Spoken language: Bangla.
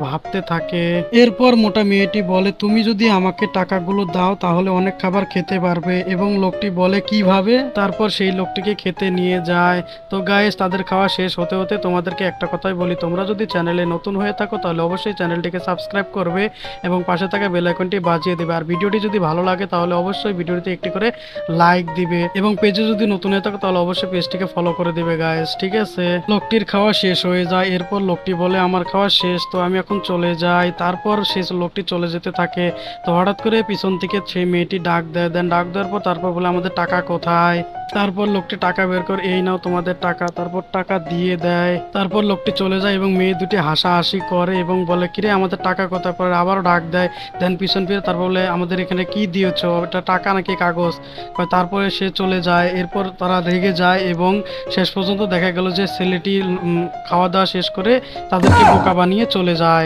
ভাবতে থাকে। এরপর মোটা মেয়েটি বলে, তুমি যদি আমাকে টাকাগুলো দাও তাহলে অনেক খাবার খেতে পারবে, এবং লোকটি বলে কিভাবে। তারপর সেই লোকটিকে খেতে নিয়ে যায়। তো গাইস, তাদের খাওয়া শেষ হতে হতে তোমাদেরকে একটা কথাই বলি, তোমরা যদি চ্যানেলে নতুন হয়ে থাকো তাহলে অবশ্যই চ্যানেলটিকে সাবস্ক্রাইব করবে এবং পাশে থাকা বেল আইকনটি বাজিয়ে দিবে। আর ভিডিওটি যদি ভালো লাগে তাহলে অবশ্যই ভিডিওটিতে একটি করে লাইক দিবে, এবং পেজে যদি নতুন হয়ে থাকো তাহলে অবশ্যই পেজটিকে ফলো করে দিবে গাইস, ঠিক আছে। লোকটির খাওয়া শেষ হয়ে যায়। এরপর লোকটি বলে, আমার খাওয়া শেষ, তো আমি এখন চলে যাই। তারপর সেই লোকটি চলে যেতে থাকে। তো হঠাৎ করে পিছন থেকে সেই মেয়েটি ডাক দেয়। দেন ডাক দেওয়ার পর তারপর বলে, আমাদের টাকা কোথায়। তারপর লোকটি টাকা বের করে, এই নাও তোমাদের টাকা। তারপর টাকা দিয়ে দেয়। তারপর লোকটি চলে যায় এবং মেয়ে দুটি হাসাহাসি করে এবং বলে, কিরে আমাদের টাকা কোথায়। পরে আবারও ডাক দেয়। দেন পিছন ফিরে তারপর বলে, আমাদের এখানে কি দিয়েছো, এটা টাকা নাকি কাগজ। তারপরে সে চলে যায়। এরপর তারা রেগে যায় এবং শেষ পর্যন্ত দেখা গেল যে ছেলেটি খাওয়া দাওয়া শেষ করে তাদেরকে বোকা বানিয়ে চলে যায়।